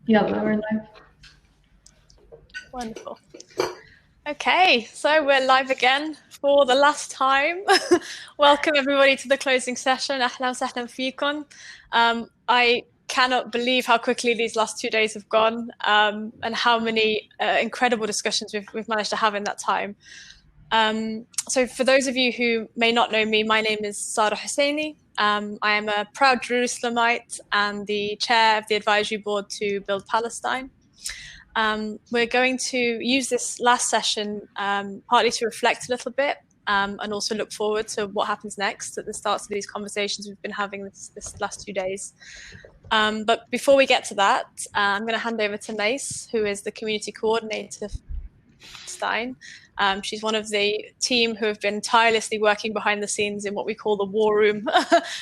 Yeah, we're live. Wonderful. Okay, so we're live again for the last time. Welcome everybody to the closing session. Ahlan wa sahlan feekum. I cannot believe how quickly these last 2 days have gone, and how many incredible discussions we've managed to have in that time. So for those of you who may not know me, my name is Sara Husseini. I am a proud Jerusalemite and the chair of the advisory board to Build Palestine. We're going to use this last session partly to reflect a little bit and also look forward to what happens next at the start of these conversations we've been having this last 2 days. But before we get to that, I'm going to hand over to Mays, who is the community coordinator for Palestine. She's one of the team who have been tirelessly working behind the scenes in what we call the war room,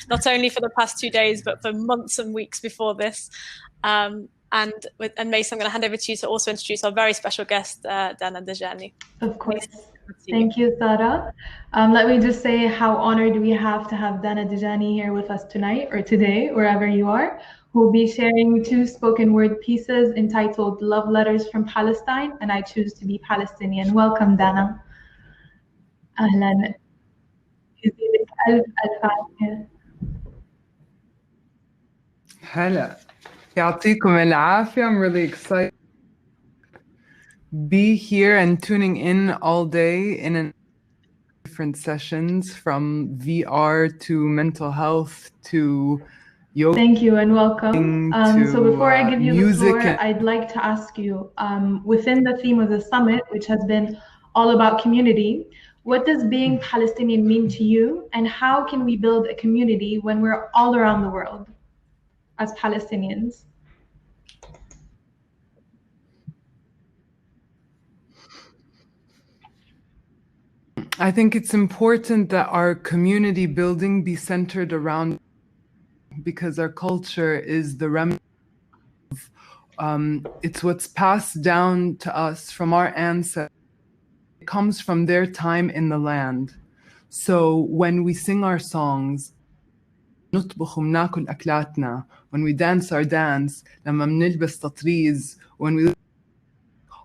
not only for the past 2 days, but for months and weeks before this. And Mace, I'm going to hand over to you to also introduce our very special guest, Dana Dajani. Of course. Thank you, Sara. Let me just say how honored we have to have Dana Dajani here with us tonight or today, wherever you are, who will be sharing 2 spoken word pieces entitled Love Letters from Palestine and I Choose to Be Palestinian. Welcome, Dana. أهلا. يزيدك ألف عافية. هلا. يعطيكم العافية. I'm really excited to be here and tuning in all day in different sessions from VR to mental health to yoga. Thank you and welcome. So before I give you the floor, I'd like to ask you, within the theme of the summit, which has been all about community, what does being Palestinian mean to you, and how can we build a community when we're all around the world as Palestinians? I think it's important that our community building be centered around, because our culture is the remnant of, it's what's passed down to us from our ancestors. It comes from their time in the land. So when we sing our songs, نطبخ وبناكل أكلاتنا, when we dance our dance, لما بنلبس تطريز, when we,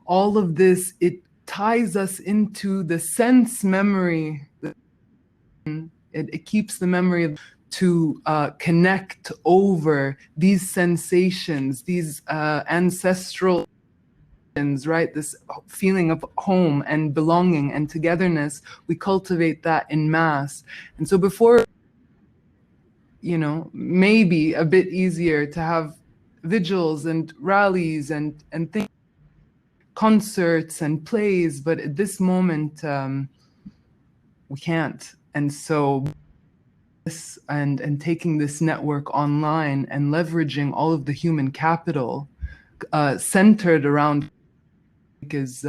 all of this, it ties us into the sense memory. It keeps the memory to connect over these sensations, these ancestral, right? This feeling of home and belonging and togetherness. We cultivate that in mass. And so before, maybe a bit easier to have vigils and rallies and things, concerts and plays, but at this moment we can't. And so this and taking this network online and leveraging all of the human capital centered around is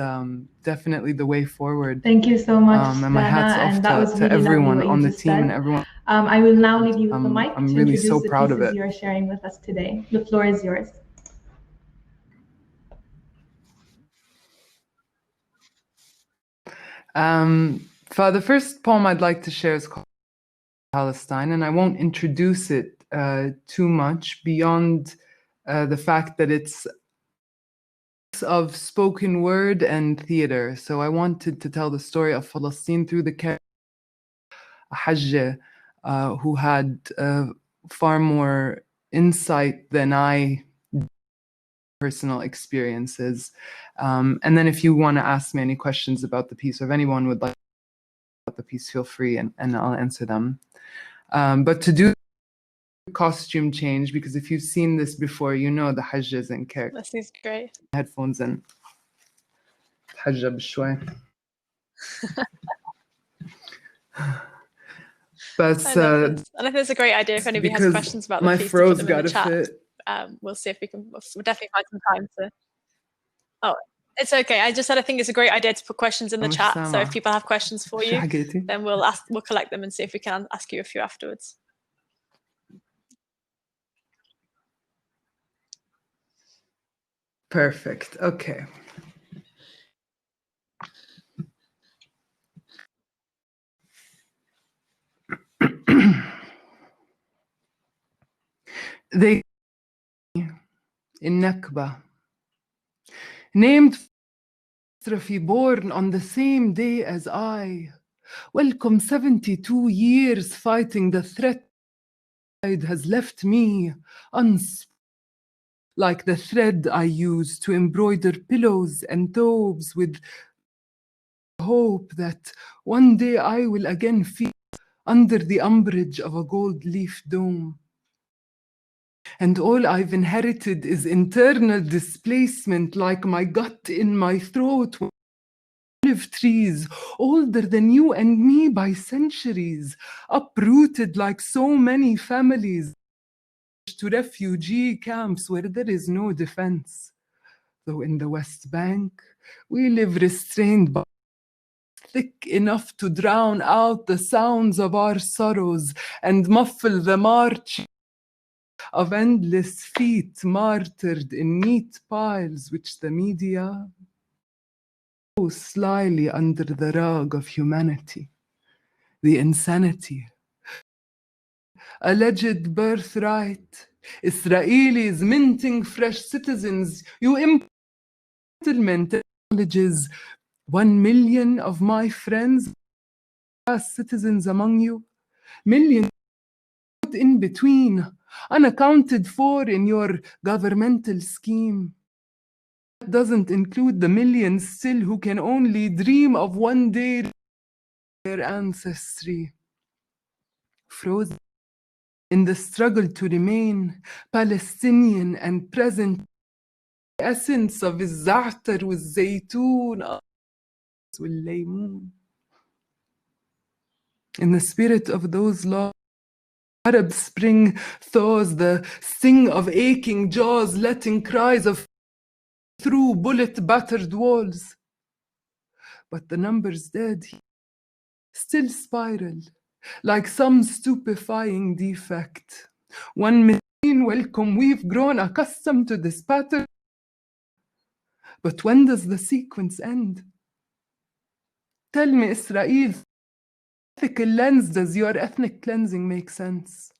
definitely the way forward. Thank you so much, and my hats Dana, off and that was to really everyone lovely on the just team said. and everyone. I will now leave you with the mic I'm to really introduce so the proud of pieces it. you are sharing with us today. The floor is yours. For the first poem I'd like to share is called Palestine, and I won't introduce it too much beyond the fact that it's of spoken word and theater. So I wanted to tell the story of Palestine through the character a Hajj who had far more insight than I personal experiences. And then if you want to ask me any questions about the piece, or if anyone would like about the piece, feel free and I'll answer them. But to do costume change, because if you've seen this before, you know the Hajj is in character. This is great. Headphones and Hajj بشوي. But and I think it's a great idea if anybody has questions about the piece to put them in the chat. We'll see if we'll definitely find some time to. Oh, it's okay. I just said I think it's a great idea to put questions in the chat. So if people have questions for you, then we'll collect them and see if we can ask you a few afterwards. Perfect. Okay. in Nakba, named Rafi, born on the same day as I. Welcome 72 years fighting the threat has left me like the thread I use to embroider pillows and thobes with hope that one day I will again feel under the umbrage of a gold leaf dome. And all I've inherited is internal displacement, like my gut in my throat. Olive trees, older than you and me by centuries, uprooted like so many families to refugee camps where there is no defense. Though in the West Bank, we live restrained by thick enough to drown out the sounds of our sorrows and muffle the march of endless feet martyred in neat piles which the media throw slyly under the rug of humanity, the insanity. Alleged birthright, Israelis minting fresh citizens, you implement acknowledges 1 million of my friends as citizens among you, millions in between, unaccounted for in your governmental scheme. That doesn't include the millions still who can only dream of one day their ancestry. Frozen in the struggle to remain Palestinian and present, the essence of الزعتر والزيتون والليمون. In the spirit of those laws, Arab spring thaws the sting of aching jaws, letting cries of through bullet-battered walls. But the numbers dead still spiral, like some stupefying defect. 1 million, welcome, we've grown accustomed to this pattern. But when does the sequence end? Tell me, Israel, ethical lens, does your ethnic cleansing make sense?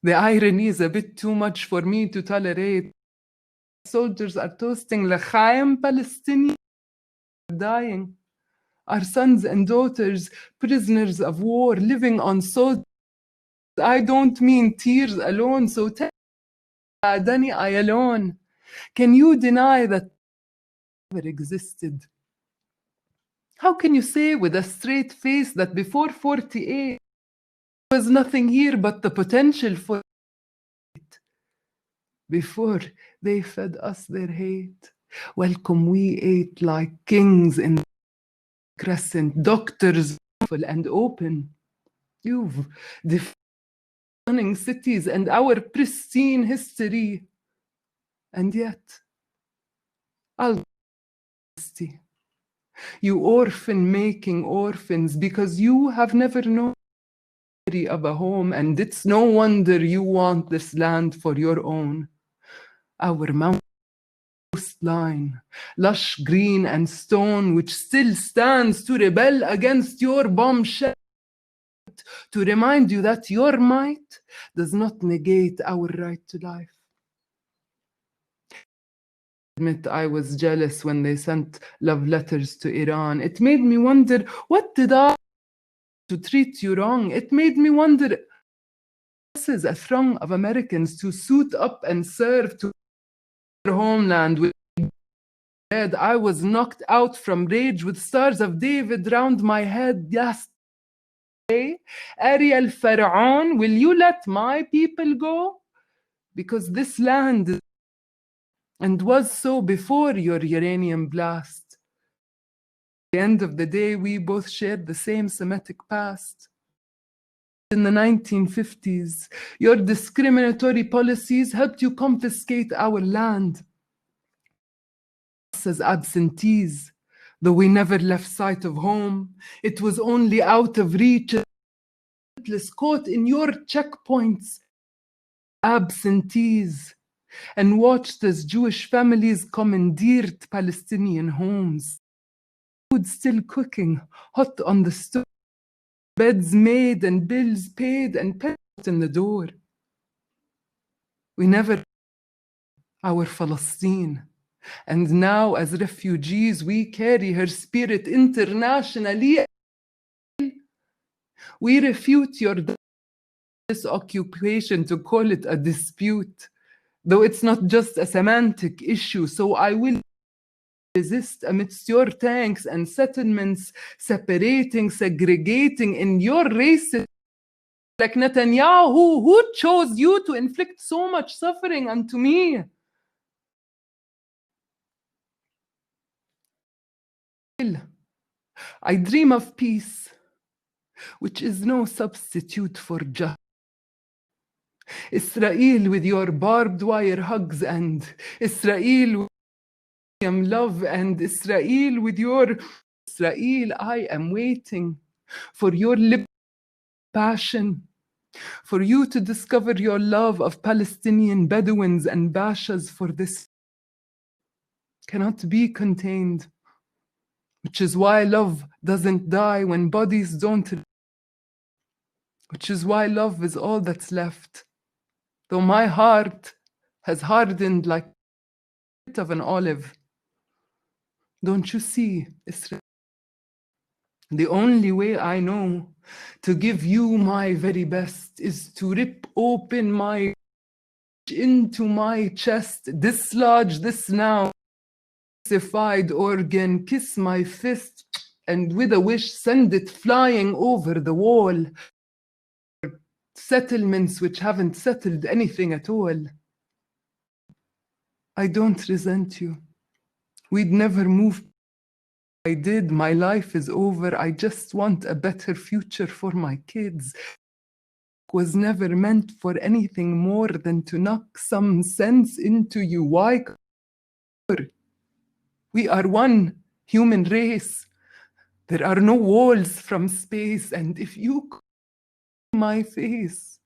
The irony is a bit too much for me to tolerate. Soldiers are toasting l'chaim, Palestinians are dying. Our sons and daughters, prisoners of war, living on salt. I don't mean tears alone, so tell me, Dajani, I alone. Can you deny that never existed? How can you say with a straight face that before 48 there was nothing here but the potential for it? Before they fed us their hate, welcome, we ate like kings in the crescent, doctors and open. You've defining cities and our pristine history, and yet I'll you orphan making orphans because you have never known of a home, and it's no wonder you want this land for your own. Our mountain coastline, lush green and stone, which still stands to rebel against your bombshell, to remind you that your might does not negate our right to life. Admit I was jealous when they sent love letters to Iran. It made me wonder, what did I do to treat you wrong? It made me wonder, this is a throng of Americans to suit up and serve to their homeland with dead. I was knocked out from rage with stars of David round my head. Yes, Ariel Pharaon, will you let my people go? Because this land, and was so before your uranium blast. At the end of the day, we both shared the same Semitic past. In the 1950s, your discriminatory policies helped you confiscate our land. As absentees, though we never left sight of home, it was only out of reach, caught in your checkpoints, absentees, and watched as Jewish families commandeered Palestinian homes. Food still cooking, hot on the stove, beds made and bills paid and pets in the door. We never our Palestine. And now, as refugees, we carry her spirit internationally. We refute your occupation to call it a dispute, though it's not just a semantic issue. So I will resist amidst your tanks and settlements, separating, segregating in your racist. Like Netanyahu, who chose you to inflict so much suffering unto me? I dream of peace, which is no substitute for justice. Israel with your barbed wire hugs, and Israel with love, and Israel with your Israel, I am waiting for your passion, for you to discover your love of Palestinian Bedouins and Bashas, for this cannot be contained, which is why love doesn't die when bodies don't, which is why love is all that's left. Though my heart has hardened like the bit of an olive. Don't you see, Israel? The only way I know to give you my very best is to rip open my into my chest, dislodge this now crucified organ, kiss my fist, and with a wish send it flying over the wall. Settlements which haven't settled anything at all. I don't resent you. We'd never move. I did, my life is over. I just want a better future for my kids. It was never meant for anything more than to knock some sense into you. Why? We are one human race. There are no walls from space, and if you see my face,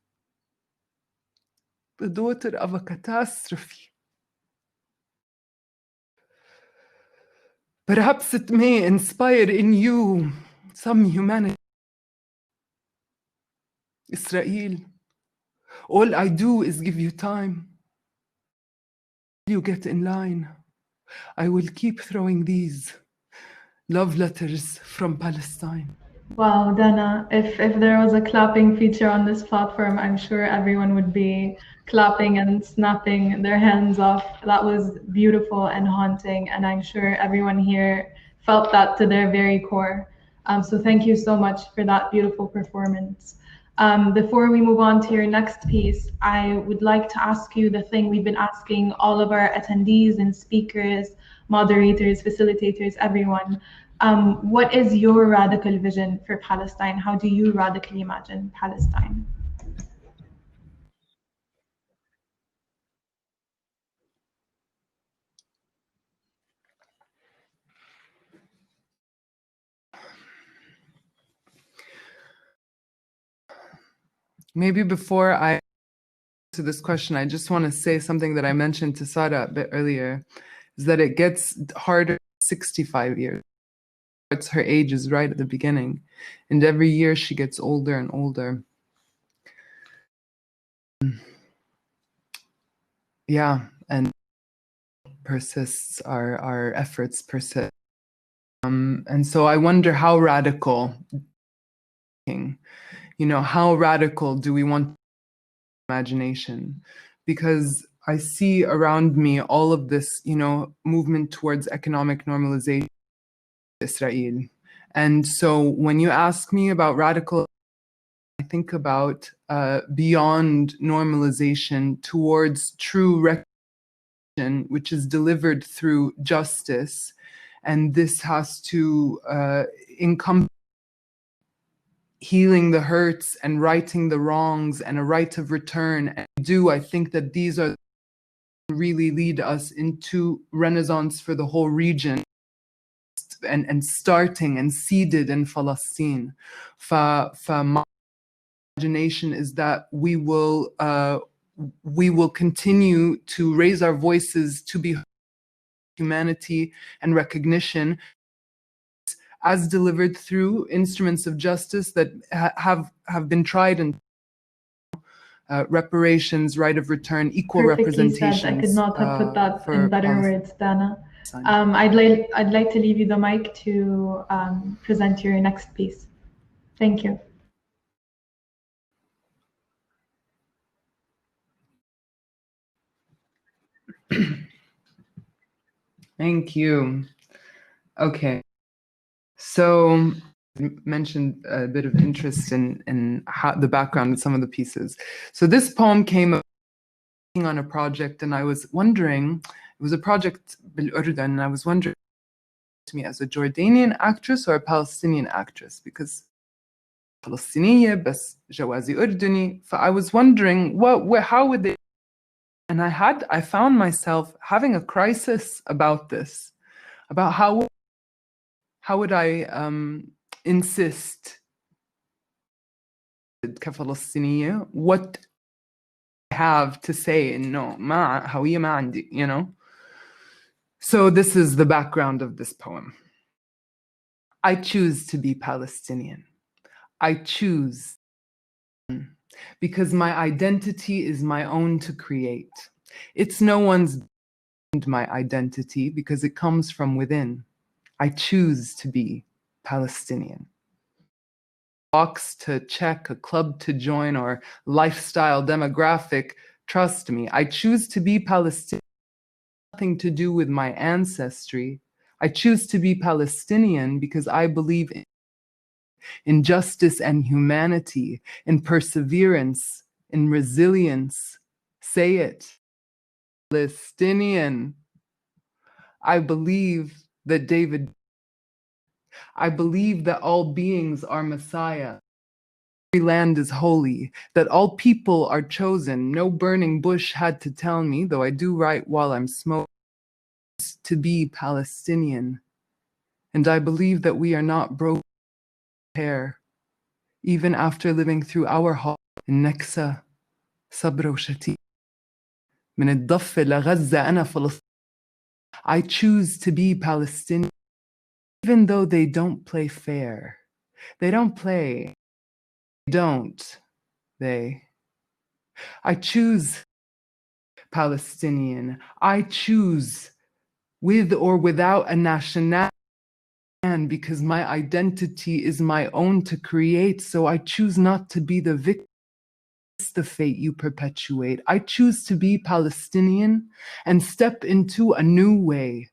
the daughter of a catastrophe, perhaps it may inspire in you some humanity. Israel, all I do is give you time. You get in line. I will keep throwing these love letters from Palestine. Wow, Dana, if there was a clapping feature on this platform, I'm sure everyone would be clapping and snapping their hands off. That was beautiful and haunting, and I'm sure everyone here felt that to their very core. So thank you so much for that beautiful performance. Before we move on to your next piece, I would like to ask you the thing we've been asking all of our attendees and speakers, moderators, facilitators, everyone. What is your radical vision for Palestine? How do you radically imagine Palestine? Maybe before I answer this question, I just want to say something that I mentioned to Sara a bit earlier, is that it gets harder at 65 years. It's her age is right at the beginning, and every year she gets older and older. Yeah, and persists, our efforts persist. And so I wonder how radical, how radical do we want imagination? Because I see around me all of this, movement towards economic normalization in Israel. And so when you ask me about radical, I think about beyond normalization towards true recognition, which is delivered through justice. And this has to encompass healing the hurts and righting the wrongs and a right of return. And I think that these are really lead us into renaissance for the whole region and starting and seeded in Palestine. My imagination is that we will continue to raise our voices to be humanity and recognition as delivered through instruments of justice that have been tried and reparations, right of return, equal Perfectly said. representation. I could not have put that in better words, Dana. Palestine. I'd like to leave you the mic to present your next piece. Thank you. Thank you. Okay, so mentioned a bit of interest in how, the background of some of the pieces. So this poem came up on a project, and I was wondering, it was a project بالأردن, and I was wondering to me as a Jordanian actress or a Palestinian actress, because فلسطينية بس جوازي أردني. So I was wondering how would they, and I found myself having a crisis about this, about how would I insist كفلسطينية what I have to say إنه ما هوية ما عندي, you know. So this is the background of this poem. I choose to be Palestinian. I choose because my identity is my own to create. It's no one's my identity because it comes from within. I choose to be Palestinian. Box to check, a club to join, or lifestyle demographic, trust me, I choose to be Palestinian. Nothing to do with my ancestry. I choose to be Palestinian because I believe in justice and humanity, in perseverance, in resilience. Say it. Palestinian. I believe that I believe that all beings are Messiah. Every land is holy, that all people are chosen. No burning bush had to tell me, though I do write while I'm smoking, to be Palestinian. And I believe that we are not broken hair, even after living through our heart in Neksa, صبر وشتي. من الضفة لغزة أنا فلسطين. I choose to be Palestinian, even though they don't play fair. They don't play. Don't they? I choose Palestinian. I choose with or without a nationality, because my identity is my own to create. So I choose not to be the victim. It's the fate you perpetuate. I choose to be Palestinian and step into a new way.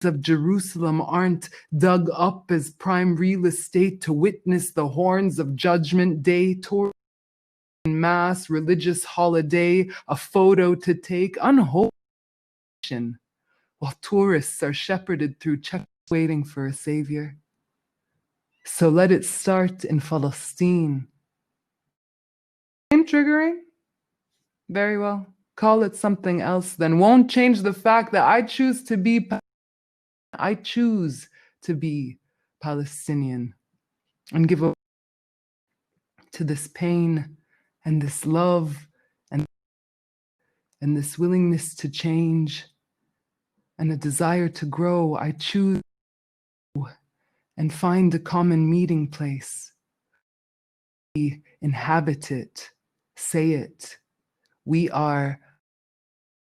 Of Jerusalem aren't dug up as prime real estate to witness the horns of Judgment Day, tour mass religious holiday, a photo to take, unholy, while tourists are shepherded through check waiting for a savior. So let it start in Palestine. Triggering? Very well. Call it something else then. Won't change the fact that I choose to be Palestinian and give up to this pain and this love and this willingness to change and a desire to grow. I choose and find a common meeting place. We inhabit it. Say it. We are.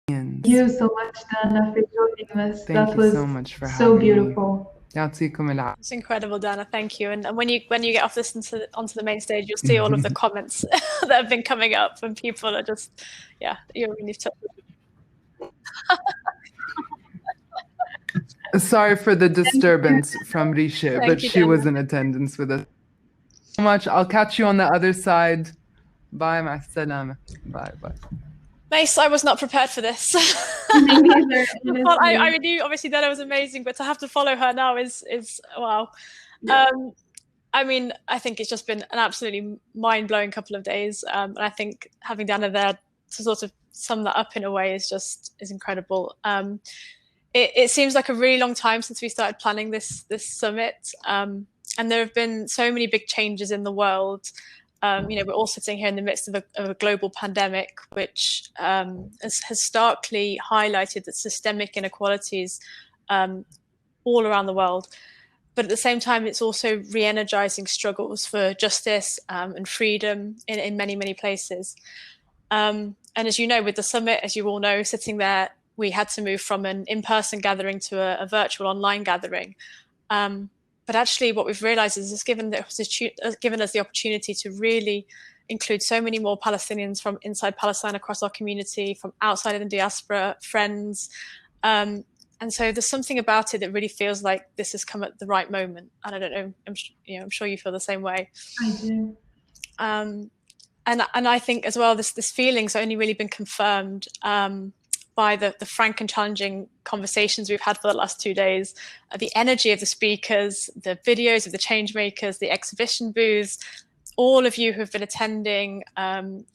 Thank you so much, Dana, for joining us. Thank you so much for having so beautiful. It's incredible, Dana. Thank you. And when you get off this onto the main stage, you'll see all of the comments that have been coming up, and people are just, yeah, you really touched. Sorry for the disturbance from Risha, but she was in attendance with us. So much. I'll catch you on the other side. Bye, ma salama. Bye, bye. Mace, I was not prepared for this. Me neither, well, I knew obviously Dana was amazing, but to have to follow her now is wow. Yeah. I mean, I think it's just been an absolutely mind-blowing couple of days, and I think having Dana there to sort of sum that up in a way is incredible. It seems like a really long time since we started planning this summit, and there have been so many big changes in the world. We're all sitting here in the midst of a global pandemic, which has starkly highlighted the systemic inequalities all around the world. but at the same time, it's also re-energizing struggles for justice and freedom in many, many places. And as you know, with the summit, as you all know, sitting there, we had to move from an in-person gathering to a virtual online gathering. But actually what we've realized is it's given us the opportunity to really include so many more Palestinians from inside Palestine across our community, from outside of the diaspora, friends. And so there's something about it that really feels like this has come at the right moment. And I don't know, I'm sure you feel the same way. I do. And I think as well, this feeling's only really been confirmed by the frank and challenging conversations we've had for the last 2 days, the energy of the speakers, the videos of the change makers, the exhibition booths, all of you who have been attending,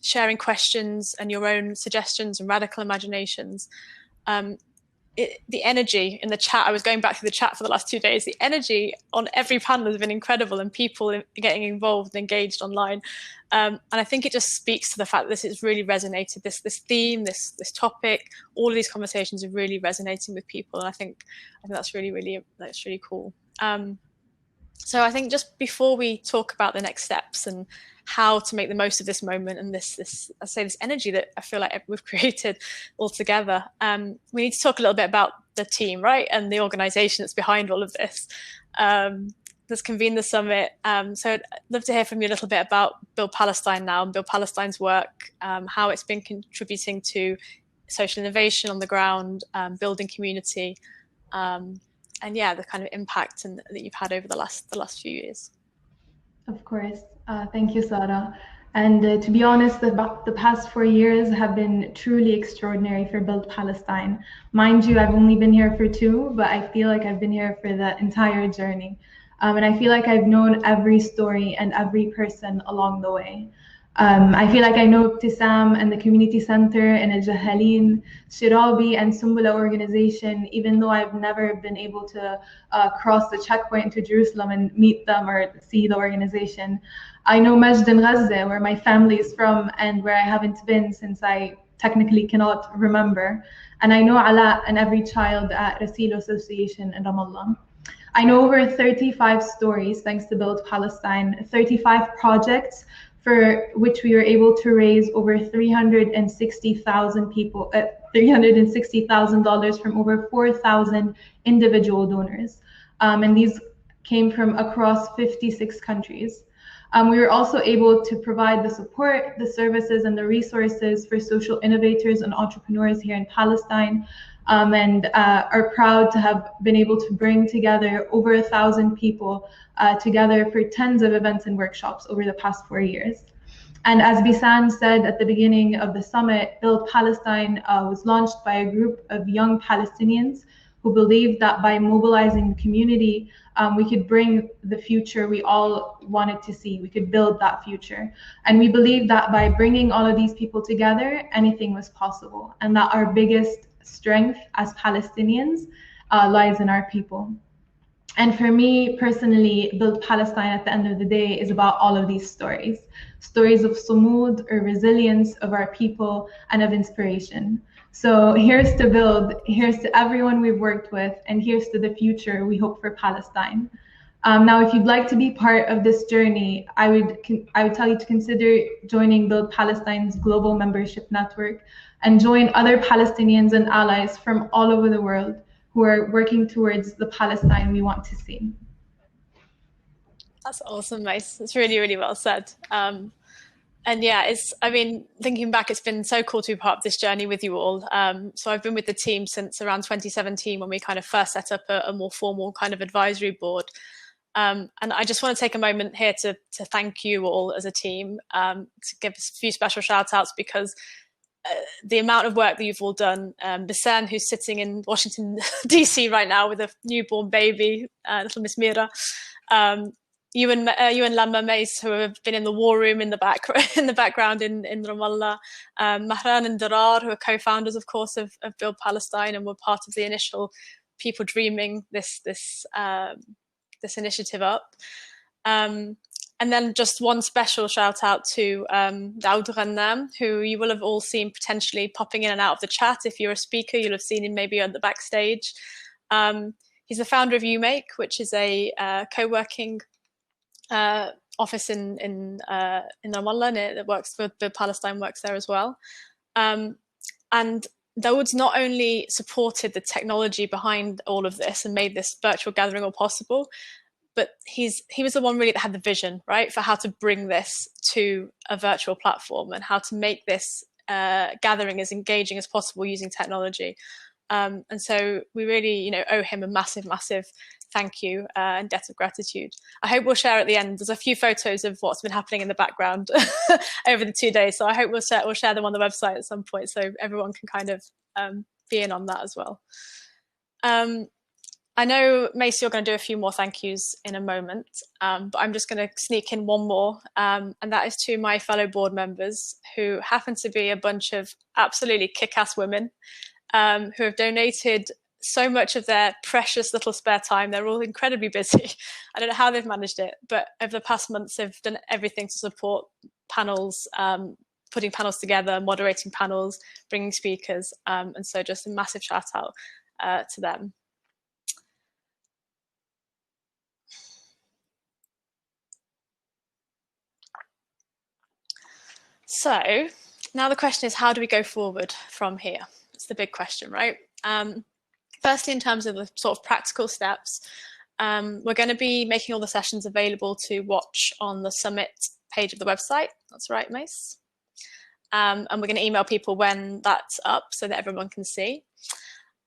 sharing questions and your own suggestions and radical imaginations. The energy in the chat, I was going back through the chat for the last 2 days, the energy on every panel has been incredible, and people getting involved and engaged online. And I think it just speaks to the fact that this has really resonated, this theme, this topic, all of these conversations are really resonating with people. And I think that's really cool. So I think just before we talk about the next steps and how to make the most of this moment and this energy that I feel like we've created all together, we need to talk a little bit about the team, right? And the organization that's behind all of this. That's convened the summit. So I'd love to hear from you a little bit about Build Palestine now and Build Palestine's work, how it's been contributing to social innovation on the ground, building community, and yeah, the kind of impact that you've had over the last few years. Of course. Thank you, Sara. And to be honest, the past 4 years have been truly extraordinary for Build Palestine. Mind you, I've only been here for 2, but I feel like I've been here for the entire journey. And I feel like I've known every story and every person along the way. I feel like I know Ibtisam and the community center and Al Jahalin, Shirabi and Sumbula organization, even though I've never been able to cross the checkpoint to Jerusalem and meet them or see the organization. I know Majd in Gaza, where my family is from and where I haven't been since I technically cannot remember. And I know Ala and every child at Rasil Association in Ramallah. I know over 35 stories thanks to Build Palestine, 35 projects for which we were able to raise over $360,000 from over 4,000 individual donors. And these came from across 56 countries. We were also able to provide the support, the services, and the resources for social innovators and entrepreneurs here in Palestine, and are proud to have been able to bring together over 1,000 people together for tens of events and workshops over the past 4 years. And as Bisan said at the beginning of the summit, Build Palestine was launched by a group of young Palestinians who believed that by mobilizing the community, we could bring the future we all wanted to see. We could build that future. And we believe that by bringing all of these people together, anything was possible. And that our biggest strength as Palestinians lies in our people. And for me personally, Build Palestine at the end of the day is about all of these stories. Stories of sumud or resilience of our people and of inspiration. So here's to Build, here's to everyone we've worked with, and here's to the future we hope for Palestine. Now, if you'd like to be part of this journey, I would tell you to consider joining Build Palestine's global membership network and join other Palestinians and allies from all over the world who are working towards the Palestine we want to see. That's awesome, Mays. It's really, really well said. And yeah, thinking back, it's been so cool to be part of this journey with you all. So I've been with the team since around 2017 when we kind of first set up a more formal kind of advisory board. And I just want to take a moment here to thank you all as a team, to give a few special shout outs because the amount of work that you've all done, Bisan, who's sitting in Washington, DC right now with a newborn baby, little Miss Mira, you and Lama Mays, who have been in the war room in the background in Ramallah, Mahran and Darar, who are co-founders, of course, of Build Palestine and were part of the initial people dreaming this initiative up. And then just one special shout out to Daoud Ghannam, who you will have all seen potentially popping in and out of the chat. If you're a speaker, you'll have seen him maybe on the backstage. He's the founder of UMake, which is a co-working office in Ramallah that works for the Palestine works there as well. And Dawood's not only supported the technology behind all of this and made this virtual gathering all possible, but he was the one really that had the vision, right, for how to bring this to a virtual platform and how to make this gathering as engaging as possible using technology. And so we really, owe him a massive, massive thank you and debt of gratitude. I hope we'll share at the end. There's a few photos of what's been happening in the background over the 2 days. So I hope we'll share them on the website at some point so everyone can kind of be in on that as well. I know, Mace, you're going to do a few more thank yous in a moment, but I'm just going to sneak in one more, and that is to my fellow board members, who happen to be a bunch of absolutely kick-ass women who have donated so much of their precious little spare time. They're all incredibly busy. I don't know how they've managed it, but over the past months, they've done everything to support panels, putting panels together, moderating panels, bringing speakers, and so just a massive shout out to them. So now the question is, how do we go forward from here? It's the big question, right? Firstly, in terms of the sort of practical steps, we're going to be making all the sessions available to watch on the summit page of the website. That's right, Mace. And we're going to email people when that's up so that everyone can see.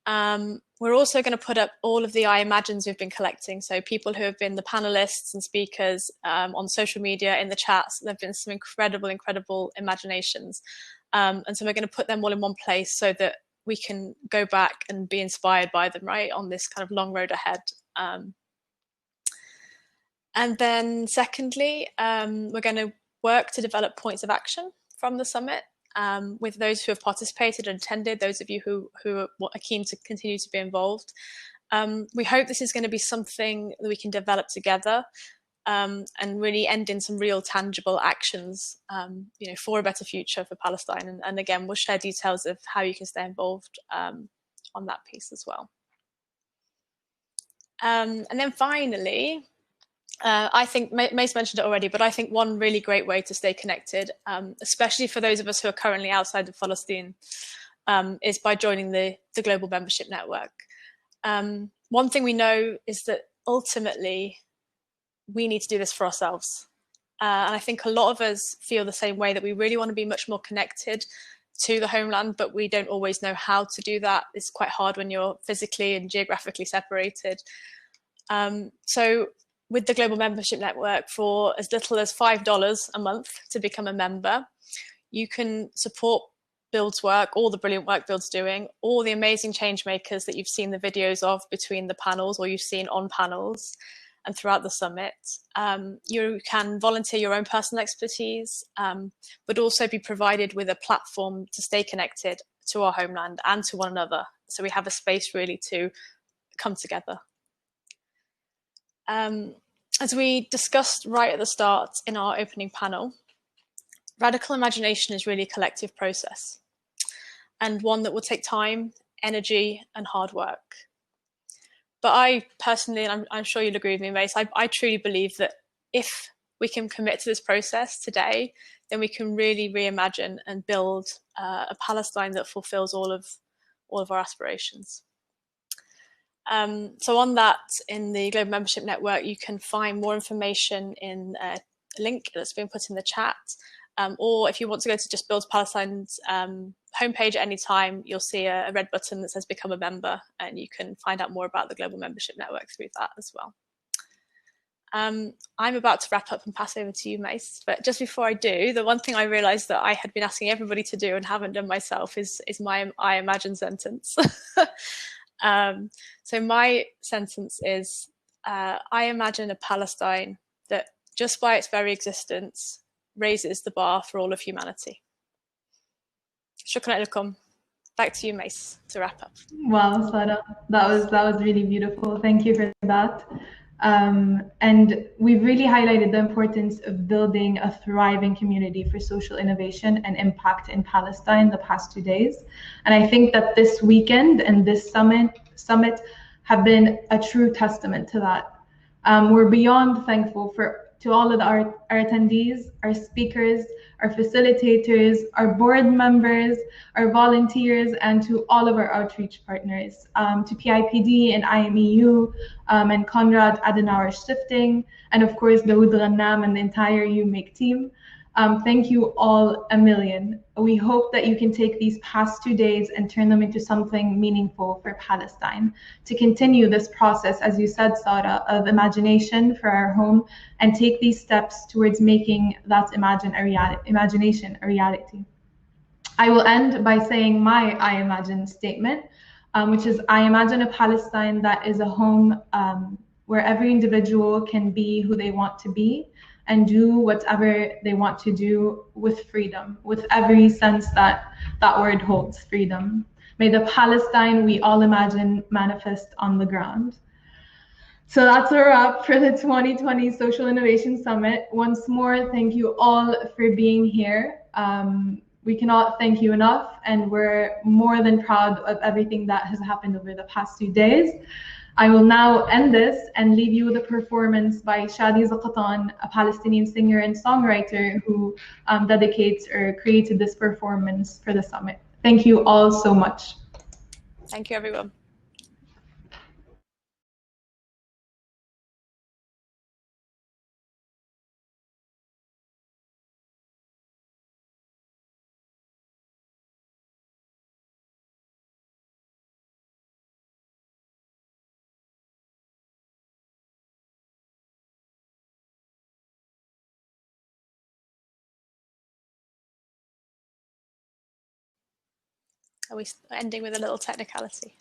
We're also going to put up all of the I Imagines we've been collecting. So people who have been the panelists and speakers on social media, in the chats. There have been some incredible imaginations. And so we're going to put them all in one place so that we can go back and be inspired by them, right, on this kind of long road ahead. And then secondly, we're going to work to develop points of action from the summit with those who have participated and attended, those of you who are keen to continue to be involved. We hope this is going to be something that we can develop together and really end in some real tangible actions, for a better future for Palestine. And again, we'll share details of how you can stay involved on that piece as well. And then finally, I think Mace mentioned it already, but I think one really great way to stay connected, especially for those of us who are currently outside of Palestine, is by joining the global membership network. One thing we know is that ultimately we need to do this for ourselves. And I think a lot of us feel the same way, that we really want to be much more connected to the homeland, but we don't always know how to do that. It's quite hard when you're physically and geographically separated. So with the Global Membership Network, for as little as $5 a month to become a member, you can support Build's work, all the brilliant work Build's doing, all the amazing change makers that you've seen the videos of between the panels, or you've seen on panels and throughout the summit. You can volunteer your own personal expertise, but also be provided with a platform to stay connected to our homeland and to one another. So we have a space really to come together. As we discussed right at the start in our opening panel, radical imagination is really a collective process, and one that will take time, energy, and hard work. But I personally, and I'm sure you'll agree with me, Mace, I truly believe that if we can commit to this process today, then we can really reimagine and build a Palestine that fulfills all of our aspirations. So on that, in the Global Membership Network, you can find more information in a link that's been put in the chat. Or if you want to go to just Build Palestine's homepage at any time, you'll see a red button that says Become a Member, and you can find out more about the Global Membership Network through that as well. I'm about to wrap up and pass over to you, Mace. But just before I do, the one thing I realised that I had been asking everybody to do and haven't done myself is my I imagine sentence. So my sentence is, I imagine a Palestine that just by its very existence raises the bar for all of humanity. Shukran lakum. Back to you, Mace, to wrap up. Wow, Sara, that was really beautiful. Thank you for that. And we've really highlighted the importance of building a thriving community for social innovation and impact in Palestine the past 2 days. And I think that this weekend and this summit have been a true testament to that. We're beyond thankful to all of our attendees, our speakers, our facilitators, our board members, our volunteers, and to all of our outreach partners, to PIPD and IMEU, and Conrad Adenauer Stifting, and of course, Dawood Ghannam and the entire UMake team. Thank you all a million. We hope that you can take these past 2 days and turn them into something meaningful for Palestine, to continue this process, as you said, Sara, of imagination for our home, and take these steps towards making that imagination a reality. I will end by saying my I imagine statement, which is, I imagine a Palestine that is a home where every individual can be who they want to be and do whatever they want to do with freedom, with every sense that that word holds, freedom. May the Palestine we all imagine manifest on the ground. So that's a wrap for the 2020 Social Innovation Summit. Once more, thank you all for being here. We cannot thank you enough, and we're more than proud of everything that has happened over the past 2 days. I will now end this and leave you with a performance by Shadi Zaqtan, a Palestinian singer and songwriter who dedicates or created this performance for the summit. Thank you all so much. Thank you, everyone. Are we ending with a little technicality?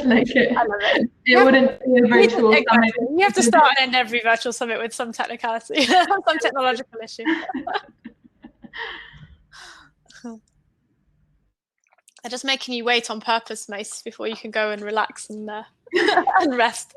Like it. I love it. It wouldn't be a virtual summit. You have to start and end every virtual summit with some technicality, some technological issue. They're just making you wait on purpose, Mace, before you can go and relax and rest.